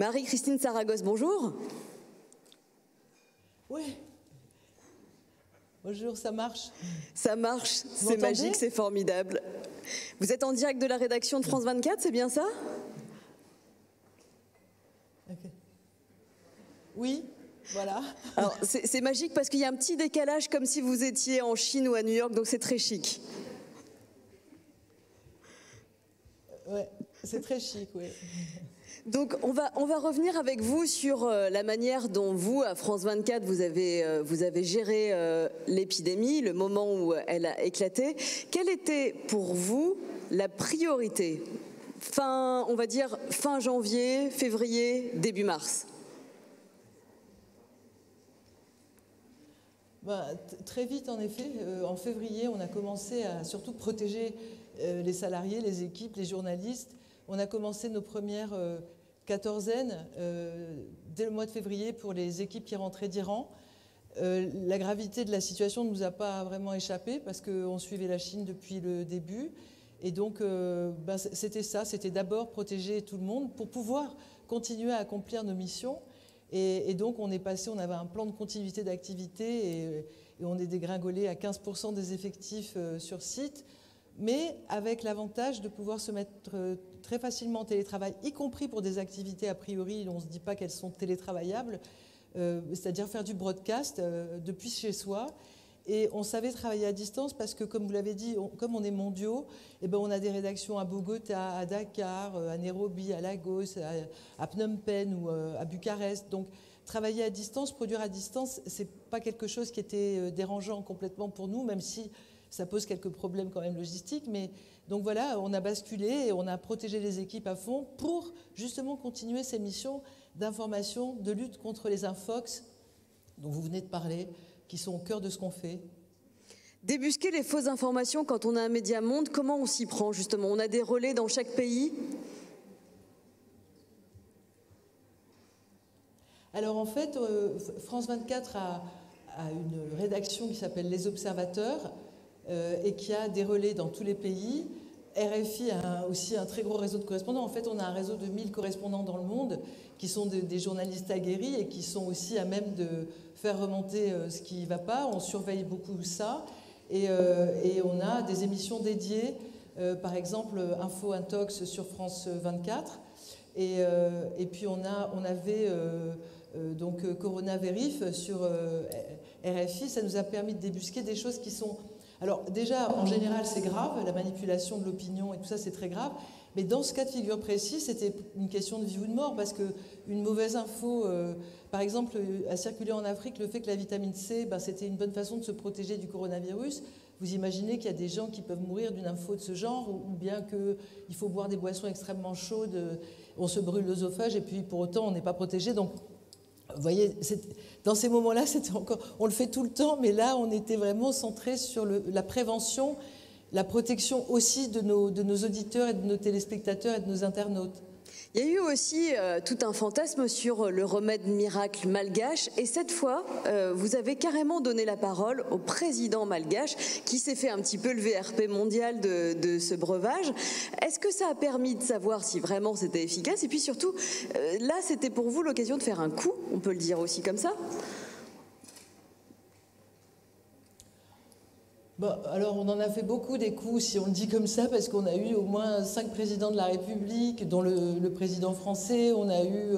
Marie-Christine Saragosse, bonjour. Oui. Bonjour, ça marche. Ça marche, c'est magique, c'est formidable. Vous êtes en direct de la rédaction de France 24, c'est bien ça? Okay. Oui, voilà. Alors, c'est magique parce qu'il y a un petit décalage comme si vous étiez en Chine ou à New York, donc c'est très chic. Ouais, c'est très chic, oui. Donc on va revenir avec vous sur la manière dont vous, à France 24, vous avez géré l'épidémie, le moment où elle a éclaté. Quelle était pour vous la priorité? On va dire fin janvier, février, début mars. Très vite, en effet. En février, on a commencé à surtout protéger les salariés, les équipes, les journalistes. On a commencé nos premières quatorzaines dès le mois de février pour les équipes qui rentraient d'Iran. La gravité de la situation ne nous a pas vraiment échappé parce qu'on suivait la Chine depuis le début. Et donc, c'était ça, c'était d'abord protéger tout le monde pour pouvoir continuer à accomplir nos missions. Et donc, on avait un plan de continuité d'activité et on est dégringolé à 15% des effectifs sur site, mais avec l'avantage de pouvoir se mettre très facilement en télétravail, y compris pour des activités a priori, on ne se dit pas qu'elles sont télétravaillables, c'est-à-dire faire du broadcast depuis chez soi. Et on savait travailler à distance parce que, comme vous l'avez dit, comme on est mondiaux, on a des rédactions à Bogota, à Dakar, à Nairobi, à Lagos, à Phnom Penh ou à Bucarest. Donc, travailler à distance, produire à distance, c'est pas quelque chose qui était dérangeant complètement pour nous, même si ça pose quelques problèmes quand même logistiques. Mais donc voilà, on a basculé et on a protégé les équipes à fond pour justement continuer ces missions d'information, de lutte contre les infox dont vous venez de parler, qui sont au cœur de ce qu'on fait. Débusquer les fausses informations quand on a un média monde, comment on s'y prend justement? On a des relais dans chaque pays? Alors en fait, France 24 a une rédaction qui s'appelle Les Observateurs et qui a des relais dans tous les pays. RFI a aussi un très gros réseau de correspondants. En fait, on a un réseau de 1000 correspondants dans le monde qui sont des journalistes aguerris et qui sont aussi à même de faire remonter ce qui ne va pas. On surveille beaucoup ça et on a des émissions dédiées, par exemple Info Intox sur France 24 et puis on avait donc Corona Vérif sur RFI. Ça nous a permis de débusquer des choses qui sont... Alors déjà, en général, c'est grave, la manipulation de l'opinion et tout ça, c'est très grave. Mais dans ce cas de figure précis, c'était une question de vie ou de mort, parce qu'une mauvaise info, par exemple, a circulé en Afrique, le fait que la vitamine C, c'était une bonne façon de se protéger du coronavirus. Vous imaginez qu'il y a des gens qui peuvent mourir d'une info de ce genre, ou bien qu'il faut boire des boissons extrêmement chaudes, on se brûle l'œsophage, et puis pour autant, on n'est pas protégé. Donc, vous voyez, dans ces moments-là, on le fait tout le temps, mais là, on était vraiment centré sur la prévention, la protection aussi de nos auditeurs et de nos téléspectateurs et de nos internautes. Il y a eu aussi tout un fantasme sur le remède miracle malgache et cette fois, vous avez carrément donné la parole au président malgache qui s'est fait un petit peu le VRP mondial de ce breuvage. Est-ce que ça a permis de savoir si vraiment c'était efficace? Et puis surtout, là, c'était pour vous l'occasion de faire un coup, on peut le dire aussi comme ça? Alors, on en a fait beaucoup des coups, si on le dit comme ça, parce qu'on a eu au moins 5 présidents de la République, dont le président français, on a eu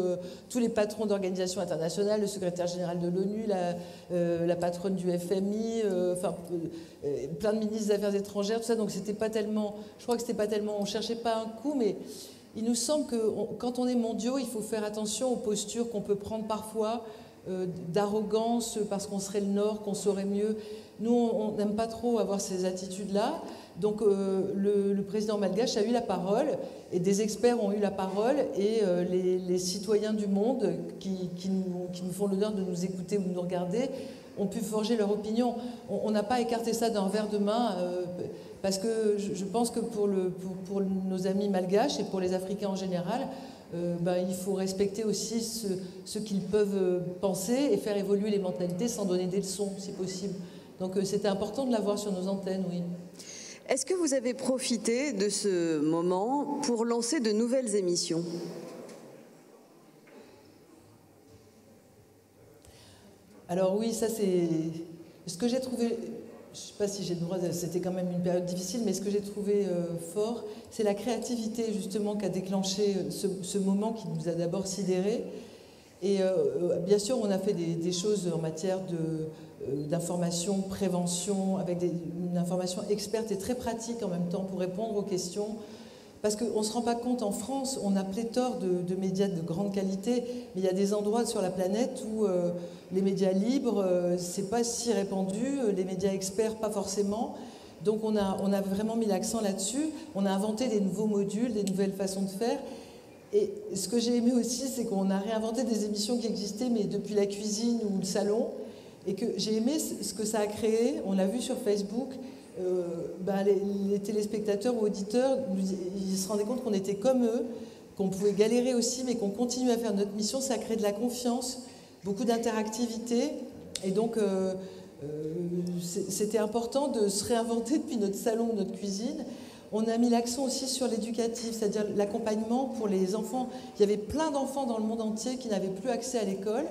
tous les patrons d'organisations internationales, le secrétaire général de l'ONU, la patronne du FMI, plein de ministres des Affaires étrangères, tout ça. Donc, c'était pas tellement, je crois que c'était pas tellement, on cherchait pas un coup, mais il nous semble que quand on est mondiaux, il faut faire attention aux postures qu'on peut prendre parfois, d'arrogance, parce qu'on serait le Nord, qu'on saurait mieux. Nous, on n'aime pas trop avoir ces attitudes-là. Donc, le président malgache a eu la parole, et des experts ont eu la parole, et les citoyens du monde qui nous font l'honneur de nous écouter ou de nous regarder ont pu forger leur opinion. On n'a pas écarté ça d'un revers de main, parce que je pense que pour nos amis malgaches et pour les Africains en général, il faut respecter aussi ce qu'ils peuvent penser et faire évoluer les mentalités sans donner des leçons, si possible. Donc c'était important de l'avoir sur nos antennes, oui. Est-ce que vous avez profité de ce moment pour lancer de nouvelles émissions? Alors oui, ça c'est... Ce que j'ai trouvé... Je ne sais pas si j'ai le droit, c'était quand même une période difficile, mais ce que j'ai trouvé fort, c'est la créativité justement qui a déclenché ce moment qui nous a d'abord sidérés. Et bien sûr, on a fait des choses en matière d'information, prévention, avec une information experte et très pratique en même temps pour répondre aux questions. Parce qu'on ne se rend pas compte, en France, on a pléthore de médias de grande qualité, mais il y a des endroits sur la planète où les médias libres, c'est pas si répandu, les médias experts, pas forcément. Donc on a vraiment mis l'accent là-dessus. On a inventé des nouveaux modules, des nouvelles façons de faire. Et ce que j'ai aimé aussi, c'est qu'on a réinventé des émissions qui existaient, mais depuis la cuisine ou le salon. Et que j'ai aimé ce que ça a créé. On l'a vu sur Facebook. Les téléspectateurs ou auditeurs, ils se rendaient compte qu'on était comme eux, qu'on pouvait galérer aussi, mais qu'on continuait à faire notre mission. Ça crée de la confiance, beaucoup d'interactivité. Et donc, c'était important de se réinventer depuis notre salon ou notre cuisine. On a mis l'accent aussi sur l'éducatif, c'est-à-dire l'accompagnement pour les enfants. Il y avait plein d'enfants dans le monde entier qui n'avaient plus accès à l'école.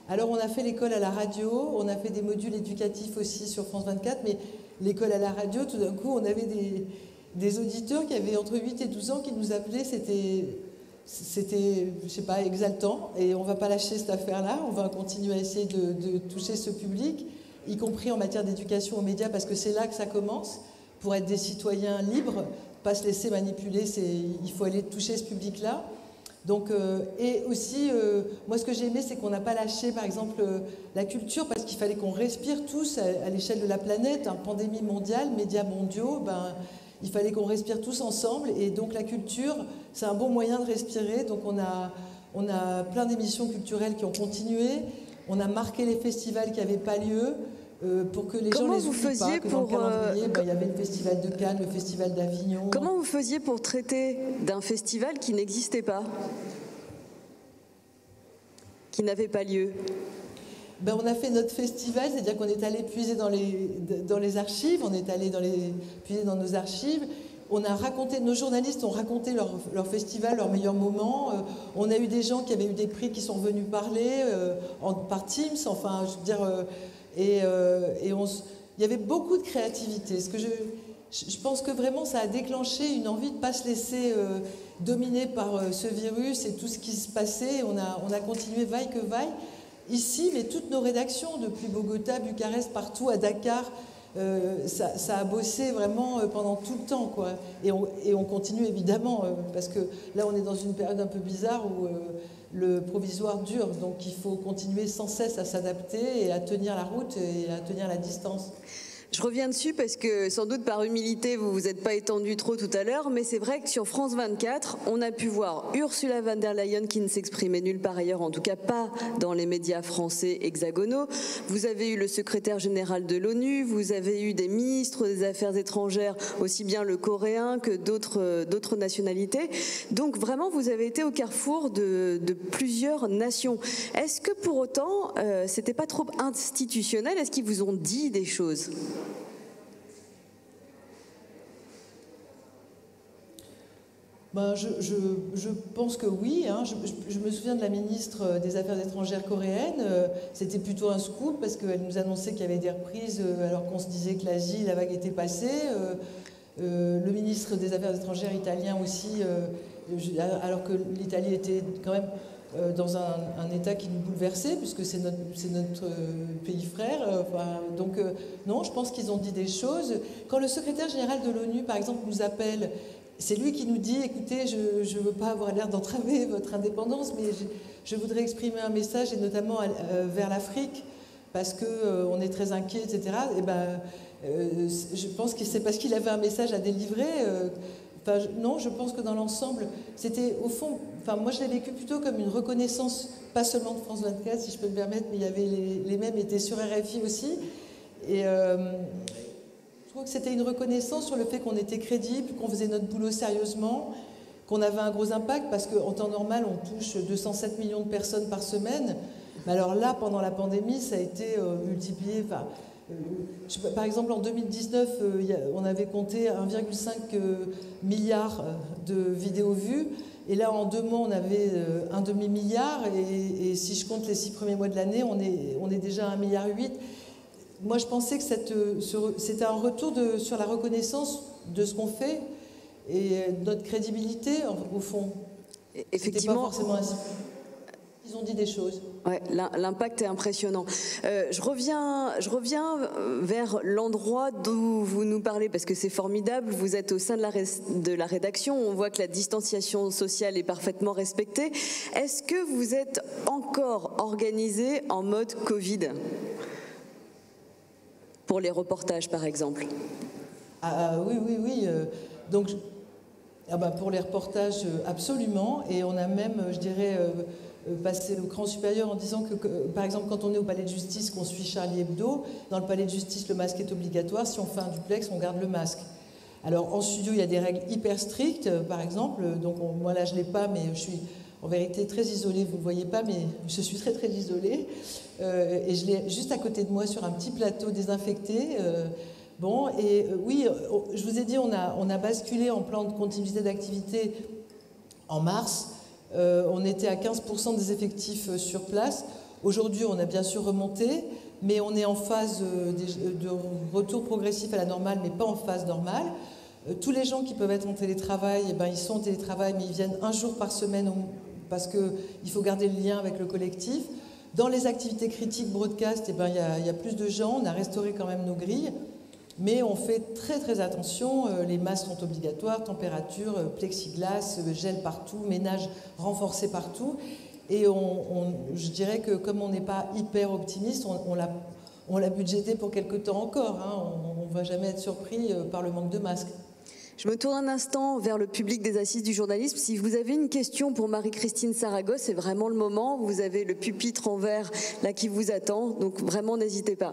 Alors on a fait l'école à la radio, on a fait des modules éducatifs aussi sur France 24, mais l'école à la radio, tout d'un coup, on avait des auditeurs qui avaient entre 8 et 12 ans qui nous appelaient, c'était, je sais pas, exaltant. Et on ne va pas lâcher cette affaire-là, on va continuer à essayer de toucher ce public, y compris en matière d'éducation aux médias, parce que c'est là que ça commence. Pour être des citoyens libres, pas se laisser manipuler, il faut aller toucher ce public-là. Donc, et aussi, moi ce que j'ai aimé, c'est qu'on n'a pas lâché par exemple la culture, parce qu'il fallait qu'on respire tous à l'échelle de la planète, pandémie mondiale, médias mondiaux, il fallait qu'on respire tous ensemble, et donc la culture, c'est un bon moyen de respirer. Donc on a plein d'émissions culturelles qui ont continué, on a marqué les festivals qui n'avaient pas lieu, pour que les gens les oublient pas, que dans le calendrier, il y avait le festival de Cannes, le festival d'Avignon. Comment vous faisiez pour traiter d'un festival qui n'existait pas, qui n'avait pas lieu? On a fait notre festival, c'est-à-dire qu'on est allé puiser dans les archives, on est allé puiser dans nos archives. On a raconté, nos journalistes ont raconté leur festival, leurs meilleurs moments. On a eu des gens qui avaient eu des prix qui sont venus parler par Teams, enfin, je veux dire... il y avait beaucoup de créativité. Je pense que vraiment ça a déclenché une envie de ne pas se laisser dominer par ce virus et tout ce qui se passait. On a continué vaille que vaille. Ici, mais toutes nos rédactions, depuis Bogota, Bucarest, partout, à Dakar, ça a bossé vraiment pendant tout le temps, quoi. Et on continue évidemment, parce que là on est dans une période un peu bizarre où... le provisoire dure, donc il faut continuer sans cesse à s'adapter et à tenir la route et à tenir la distance. Je reviens dessus parce que sans doute par humilité vous vous êtes pas étendu trop tout à l'heure, mais c'est vrai que sur France 24 on a pu voir Ursula von der Leyen qui ne s'exprimait nulle part ailleurs, en tout cas pas dans les médias français hexagonaux. Vous avez eu le secrétaire général de l'ONU, vous avez eu des ministres des Affaires étrangères, aussi bien le coréen que d'autres nationalités. Donc vraiment vous avez été au carrefour de plusieurs nations. Est-ce que pour autant c'était pas trop institutionnel? Est-ce qu'ils vous ont dit des choses? Je pense que oui. Je me souviens de la ministre des Affaires étrangères coréenne. C'était plutôt un scoop parce qu'elle nous annonçait qu'il y avait des reprises alors qu'on se disait que l'Asie, la vague était passée. Le ministre des Affaires étrangères italien aussi, alors que l'Italie était quand même dans un état qui nous bouleversait puisque c'est notre pays frère. Non, je pense qu'ils ont dit des choses. Quand le secrétaire général de l'ONU, par exemple, nous appelle, c'est lui qui nous dit « Écoutez, je ne veux pas avoir l'air d'entraver votre indépendance, mais je voudrais exprimer un message, et notamment vers l'Afrique, parce qu'on est très inquiet, etc. » je pense que c'est parce qu'il avait un message à délivrer. Non, je pense que dans l'ensemble, c'était au fond... moi, je l'ai vécu plutôt comme une reconnaissance, pas seulement de France 24, si je peux me permettre, mais il y avait les mêmes étaient sur RFI aussi. Et... je trouve que c'était une reconnaissance sur le fait qu'on était crédible, qu'on faisait notre boulot sérieusement, qu'on avait un gros impact, parce qu'en temps normal, on touche 207 millions de personnes par semaine. Mais alors là, pendant la pandémie, ça a été multiplié. Par exemple, en 2019, on avait compté 1,5 milliard de vidéos vues. Et là, en 2 mois, on avait un demi-milliard. Et si je compte les 6 premiers mois de l'année, on est déjà à 1,8 milliard. Moi, je pensais que c'était un retour sur la reconnaissance de ce qu'on fait et notre crédibilité, au fond. Effectivement. Pas forcément ainsi. Ils ont dit des choses. Ouais, l'impact est impressionnant. Je reviens vers l'endroit d'où vous nous parlez, parce que c'est formidable. Vous êtes au sein de la rédaction. On voit que la distanciation sociale est parfaitement respectée. Est-ce que vous êtes encore organisé en mode Covid pour les reportages, par exemple? Oui. Donc, pour les reportages, absolument. Et on a même, je dirais, passé au cran supérieur en disant que, par exemple, quand on est au palais de justice, qu'on suit Charlie Hebdo, dans le palais de justice, le masque est obligatoire. Si on fait un duplex, on garde le masque. Alors, en studio, il y a des règles hyper strictes, par exemple. Donc, moi, là, je ne l'ai pas, mais je suis en vérité très isolée. Vous ne le voyez pas, mais je suis très, très isolée. Et je l'ai juste à côté de moi sur un petit plateau désinfecté. Oui, je vous ai dit, on a basculé en plan de continuité d'activité en mars. On était à 15% des effectifs sur place. Aujourd'hui, on a bien sûr remonté, mais on est en phase de retour progressif à la normale, mais pas en phase normale. Tous les gens qui peuvent être en télétravail, ils sont en télétravail, mais ils viennent 1 jour par semaine parce qu'il faut garder le lien avec le collectif. Dans les activités critiques broadcast, il y a plus de gens. On a restauré quand même nos grilles. Mais on fait très très attention, les masques sont obligatoires, température, plexiglas, gel partout, ménage renforcé partout. Et je dirais que comme on n'est pas hyper optimiste, on l'a budgété pour quelque temps encore. On ne va jamais être surpris par le manque de masques. Je me tourne un instant vers le public des Assises du journalisme. Si vous avez une question pour Marie-Christine Saragosse, c'est vraiment le moment. Vous avez le pupitre en verre là qui vous attend, donc vraiment n'hésitez pas.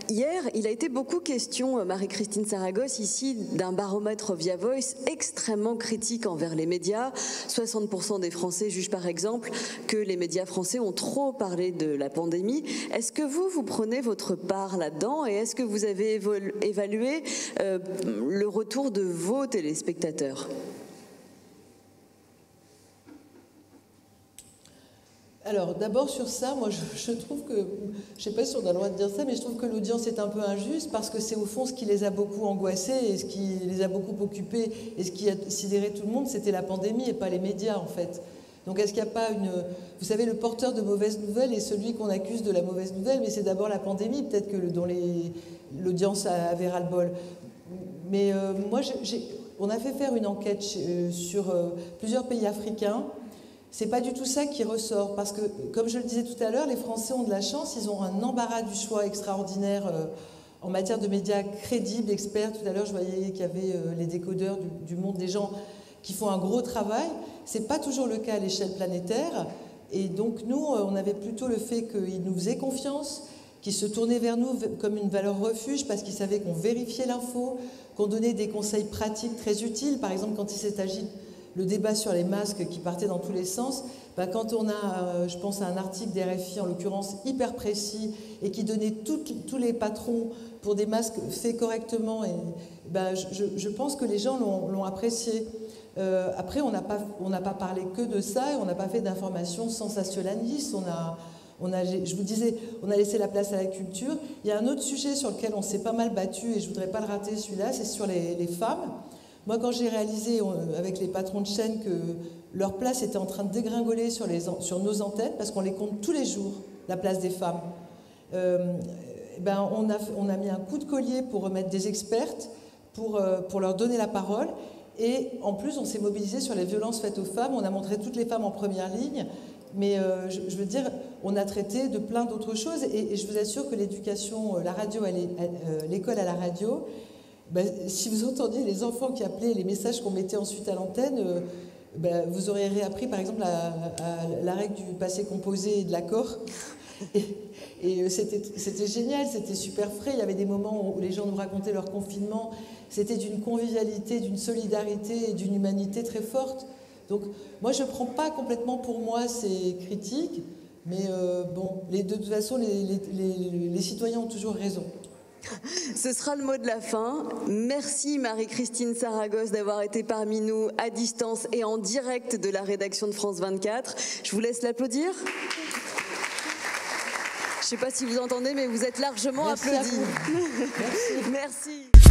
Hier, il a été beaucoup question, Marie-Christine Saragosse, ici, d'un baromètre Via Voice extrêmement critique envers les médias. 60% des Français jugent par exemple que les médias français ont trop parlé de la pandémie. Est-ce que vous prenez votre part là-dedans et est-ce que vous avez évalué le retour de vos téléspectateurs ? Alors, d'abord sur ça, moi je trouve que, je ne sais pas si on a le droit de dire ça, mais je trouve que l'audience est un peu injuste parce que c'est au fond ce qui les a beaucoup angoissés et ce qui les a beaucoup occupés et ce qui a sidéré tout le monde, c'était la pandémie et pas les médias en fait. Donc est-ce qu'il n'y a pas une... Vous savez, le porteur de mauvaises nouvelles est celui qu'on accuse de la mauvaise nouvelle, mais c'est d'abord la pandémie, peut-être que dont l'audience avait ras-le-bol. Mais moi, on a fait faire une enquête sur plusieurs pays africains. C'est pas du tout ça qui ressort, parce que, comme je le disais tout à l'heure, les Français ont de la chance, ils ont un embarras du choix extraordinaire en matière de médias crédibles, experts. Tout à l'heure, je voyais qu'il y avait les décodeurs du monde, des gens qui font un gros travail. C'est pas toujours le cas à l'échelle planétaire. Et donc, nous, on avait plutôt le fait qu'ils nous faisaient confiance, qu'ils se tournaient vers nous comme une valeur refuge, parce qu'ils savaient qu'on vérifiait l'info, qu'on donnait des conseils pratiques très utiles. Par exemple, quand il s'est agi le débat sur les masques qui partait dans tous les sens, quand on a, je pense à un article d'RFI, en l'occurrence hyper précis, et qui donnait tous les patrons pour des masques faits correctement, et, je pense que les gens l'ont apprécié. Après, on n'a pas parlé que de ça, et on n'a pas fait d'informations sensationnalistes. Je vous disais, on a laissé la place à la culture. Il y a un autre sujet sur lequel on s'est pas mal battu, et je ne voudrais pas le rater celui-là, c'est sur les femmes. Moi, quand j'ai réalisé avec les patrons de chaîne que leur place était en train de dégringoler sur nos antennes, parce qu'on les compte tous les jours, la place des femmes, on a mis un coup de collier pour remettre des expertes, pour leur donner la parole. Et en plus, on s'est mobilisé sur les violences faites aux femmes. On a montré toutes les femmes en première ligne. Mais je veux dire, on a traité de plein d'autres choses. Et je vous assure que l'éducation, la radio, l'école à la radio... si vous entendiez les enfants qui appelaient, les messages qu'on mettait ensuite à l'antenne, vous auriez réappris par exemple la règle du passé composé et de l'accord. Et c'était génial, c'était super frais. Il y avait des moments où les gens nous racontaient leur confinement. C'était d'une convivialité, d'une solidarité et d'une humanité très forte. Donc moi, je ne prends pas complètement pour moi ces critiques, Mais bon, de toute façon, les citoyens ont toujours raison. Ce sera le mot de la fin. Merci Marie-Christine Saragosse d'avoir été parmi nous à distance et en direct de la rédaction de France 24. Je vous laisse l'applaudir. Je ne sais pas si vous entendez, mais vous êtes largement applaudis. Merci. Merci.